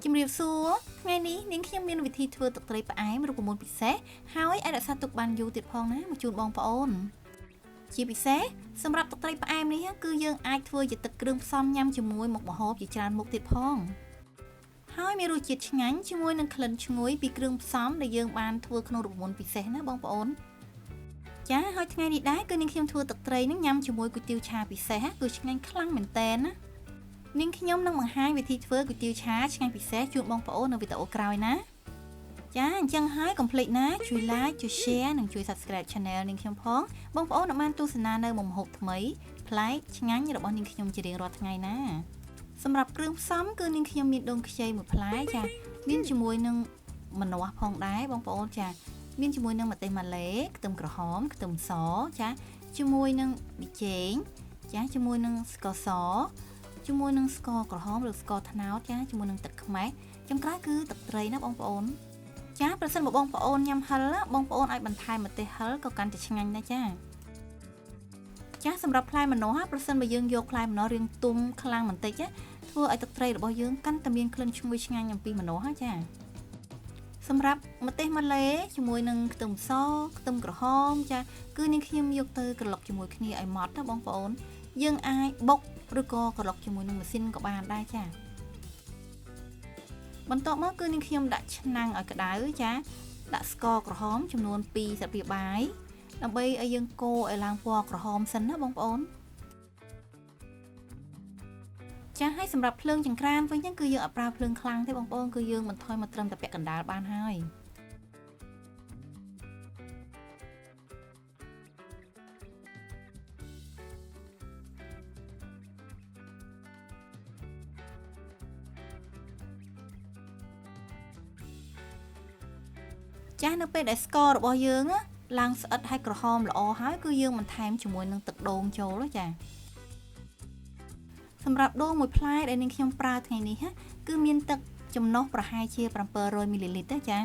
ជំរាបសួរថ្ងៃនេះនាងខ្ញុំមានវិធីធ្វើទឹកត្រីផ្អែមរូបមន្តពិសេសហើយអាចរក្សាទុកបានយូរទៀតផងណាមកជូនបងប្អូនជាពិសេសសម្រាប់ទឹកត្រីផ្អែមនេះគឺយើងអាចធ្វើជាទឹកគ្រឿងផ្សំញ៉ាំជាមួយមុខម្ហូបជាច្រើនមុខទៀតផងហើយមានរសជាតិឆ្ងាញ់ជាមួយនឹងក្លិនឈ្ងុយពីគ្រឿងផ្សំដែលយើងបានធ្វើក្នុងរូបមន្តពិសេសណាបងប្អូនចាហើយថ្ងៃនេះដែរគឺនាងខ្ញុំធ្វើទឹកត្រីនឹងញ៉ាំជាមួយគុយទាវឆាពិសេសគឺឆ្ងាញ់ខ្លាំងមែនតើណានាងខ្ញុំនឹងបង្ហាញវិធីធ្វើគុយទាវឆាឆ្ងាញ់ពិសេសជូនបងប្អូននៅវីដេអូក្រោយណាចាអញ្ចឹងហើយកុំភ្លេចណាជួយ like ជួយ share និងជួយ subscribe channel នាងខ្ញុំផងបងប្អូននឹងបានទស្សនានៅមុខម្ហូបថ្មីប្លែកឆ្ងាញ់របស់នាងខ្ញុំជារៀងរាល់ថ្ងៃណាសម្រាប់គ្រឿងផ្សំគឺនាងខ្ញុំមានដូងខ្ចីមួយផ្លែចាមានជាមួយនឹងម្នាស់ផងដែរបងប្អូនចាមានជាមួយនឹងម្ទេសម៉ាឡេខ្ទឹមក្រហមខ្ទឹមសចាជាមួយនឹងប៊ីចេងចាជាមួយនឹងស្ករសជាមួយនឹងស្ករក្រហមឬស្ករត្នោតចាជាមួយនឹងទឹកខ្មេះចុងក្រោយគឺទឹកត្រីណាបងប្អូនចាប្រសិនបើបងប្អូនញ៉ាំហឹលបងប្អូនអាចបន្ថែមម្ទេសហឹលក៏កាន់តែឆ្ងាញ់ដែរចាសម្រាប់ផ្លែម្នាស់ប្រសិនបើយើងយកផ្លែម្នាស់រាងទុំខ្លាំងបន្តិចធ្វើឲ្យទឹកត្រីរបស់យើងកាន់តែមានក្លិនឈ្ងុយឆ្ងាញ់អំពីម្នាស់ចាសម្រាប់ម្ទេសម៉ាឡេជាមួយនឹងខ្ទឹមសខ្ទឹមក្រហមចាគឺនាងខ្ញុំយកទៅក្រឡុកជាមួយគ្នាឲ្យម៉ត់ណាបងប្អូនយើងអាចបុកឬក៏ក្រឡុកជាមួយនឹងម៉ាស៊ីនក៏បានដែរចាបន្ទាប់មកគឺនាងខ្ញុំដាក់ឆ្នាំងឲ្យក្តៅចាដាក់ស្ករក្រហមចំនួន2ស្លាបព្រាបាយដើម្បីឲ្យយើងកូរឲ្យឡើងពណ៌ក្រហមសិនណាបងប្អូនចាហើយសម្រាប់ភ្លើងចង្ក្រានវិញគឺយើងអត់ប្រើភ្លើងខ្លាំងទេបងប្អូនគឺយើងបន្ថយមកត្រឹមតែពាក់កណ្ដាលបានហើយចានៅពេលដែលស្កររបស់យើងឡើងស្អិតហើយក្រហមល្អហើយគឺយើងបន្ថែមជាមួយនឹងទឹកដូងចូលចាសម្រាប់ដូងមួយផ្លែដែលនាងខ្ញុំប្រើថ្ងៃនេះគឺមានទឹកចំណុះប្រហែលជា700មីលីលីត្រចា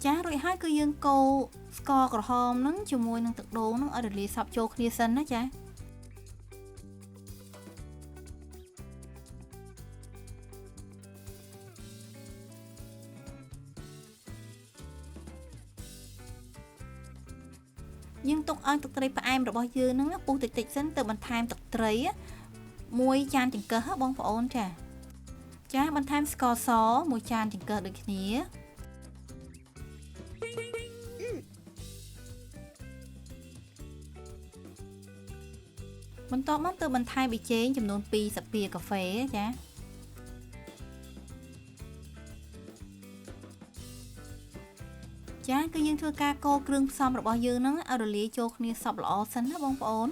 ចារួចហើយគឺយើងកូរស្ករក្រហមនឹងជាមួយនឹងទឹកដូងនឹងឲ្យរលាយសព្វចូលគ្នាសិនណាចាយើងទុកឲ្យទឹកត្រីផ្អែមរបស់យើងហ្នឹងពុះតិចៗសិនទៅបន្ថែមទឹកត្រី1ចានចង្កឹះបងប្អូនចាបន្ថែមស្ករស1ចានចង្កឹះដូចគ្នាបន្ទាប់មកទៅបន្ថែមប៊ីចេងចំនួន2ស្លាបព្រាកាហ្វេចាគឺយើងធ្វើការកូរគ្រឿងផ្សំរបស់យើងហ្នឹងឲ្យរលាយចូលគ្នាសព្វល្អសិនណាបងប្អូន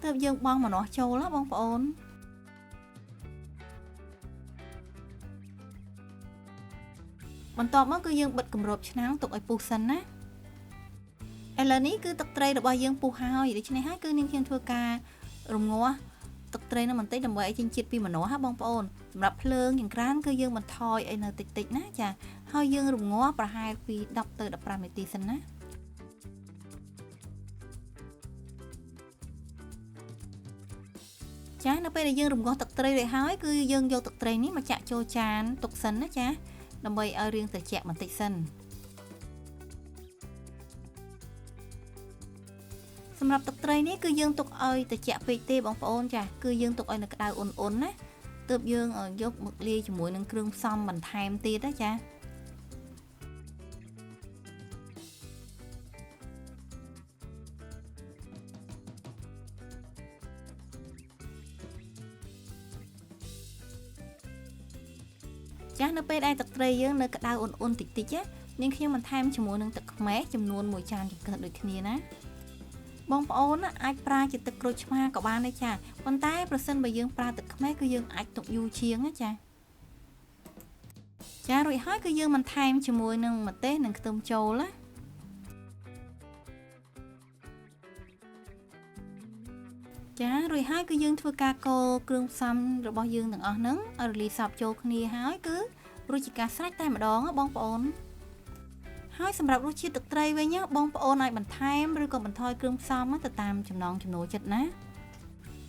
ទើបយើងបង់ម្នាស់ចូលណាបងប្អូនបន្ទាប់មកគឺយើងបិទគម្របឆ្នាំងទុកឲ្យពុះសិនណាឥឡូវនេះគឺទឹកត្រីរបស់យើងពុះហើយដូច្នេះហើយគឺនាងខ្ញុំធ្វើការរងាស់ទឹកត្រីនៅបន្តិចដើម្បីឲ្យចេញជាតិពីម្នាស់បងប្អូនសម្រាប់ភ្លើងចង្ក្រានគឺយើងបន្ថយឲ្យនៅតិចៗណាចាហើយយើងរងាស់ប្រហែលពី10ទៅ15នាទីសិនណាចានៅពេលដែលយើងរងាស់ទឹកត្រីរួចហើយគឺយើងយកទឹកត្រីនេះមកចាក់ចូលចានទុកសិនណាចាដើម្បីឲ្យរាងត្រជាក់បន្តិចសិនសម្រាប់ទឹកត្រីនេះគឺយើងទុកឲ្យត្រជាក់ពេកទេបងប្អូនចាគឺយើងទុកឲ្យនៅក្តៅអ៊ុនៗណាទើបយើងយកមកលាយជាមួយនឹងគ្រឿងផ្សំបន្ថែមទៀតណាចានៅពេលដែលទឹកត្រីយើងនៅក្តៅអ៊ុនៗតិចៗនាងខ្ញុំបន្ថែមជាមួយនឹងទឹកខ្មេះចំនួន1ចានចង្កឹះដូចគ្នាណាបងប្អូនអាចប្រើជាទឹកក្រូចឆ្មាក៏បានដែរចាប៉ុន្តែប្រសិនបើយើងប្រើទឹកខ្មេះគឺយើងអាចទុកយូរជាងណាចារួចហើយគឺយើងបន្ថែមជាមួយនឹងម្ទេសនិងខ្ទឹមចូលណា ចារួចហើយគឺយើងធ្វើការកូរគ្រឿងផ្សំរបស់យើងទាំងអស់ហ្នឹងឲ្យរលាយសព្វចូលគ្នាហើយគឺរួចជាការស្រេចតែម្ដងបងប្អូនហើយសម្រាប់រសជាតិទឹកត្រីវិញបងប្អូនអាចបន្ថែមឬក៏បន្ថយគ្រឿងផ្សំទៅតាមចំណង់ចំណូលចិត្តណា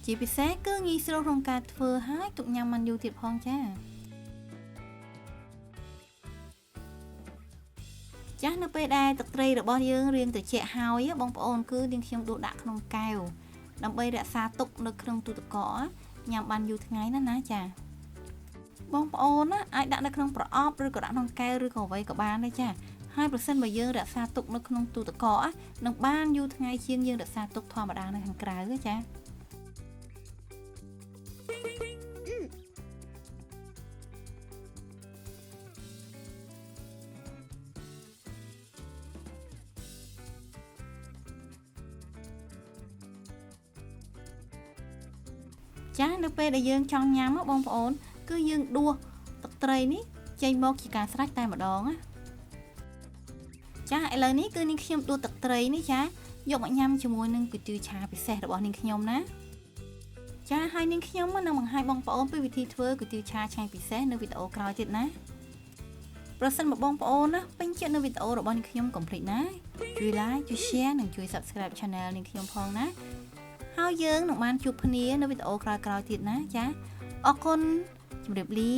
ជាពិសេសគឺងាយស្រួលក្នុងការធ្វើហើយទុកញ៉ាំបានយូរទៀតផងចាចាស់នៅពេលដែលទឹកត្រីរបស់យើងរៀងត្រជាក់ហើយបងប្អូនគឺនាងខ្ញុំដួសដាក់ក្នុងកែវដើម្បីរក្សាទុកនៅក្នុងទូទឹកកកញ៉ាំបានយូរថ្ងៃណាចាបងប្អូនណាអាចដាក់នៅក្នុងប្រអប់ឬក៏ដាក់ក្នុងកែវឬក៏អ្វីក៏បានដែរចាហើយប្រសិនបើយើងរក្សាទុកនៅក្នុងទូទឹកកកនឹងបានយូរថ្ងៃជាងយើងរក្សាទុកធម្មតានៅខាងក្រៅចាចានៅពេលដែលយើងចង់ញ៉ាំបងប្អូនគឺយើងដួសទឹកត្រីនេះចេញមកជាការស្រេចតែម្ដងណាចាឥឡូវនេះគឺនាងខ្ញុំដួសទឹកត្រីនេះចាយកមកញ៉ាំជាមួយនឹងគុយទាវឆាពិសេសរបស់នាងខ្ញុំណាចាហើយនាងខ្ញុំនឹងបង្ហាញបងប្អូនពីវិធីធ្វើគុយទាវឆាឆ្ងាញ់ពិសេសនៅវីដេអូក្រោយទៀតណាប្រសិនបើបងប្អូនណាពេញចិត្តនៅវីដេអូរបស់នាងខ្ញុំកុំភ្លេចណាជួយ like ជួយ share និងជួយ subscribe channel នាងខ្ញុំផងណាហើយយើងនឹងបានជួបគ្នានៅវីដេអូក្រោយៗទៀតណាចាអរគុណជម្រាបលា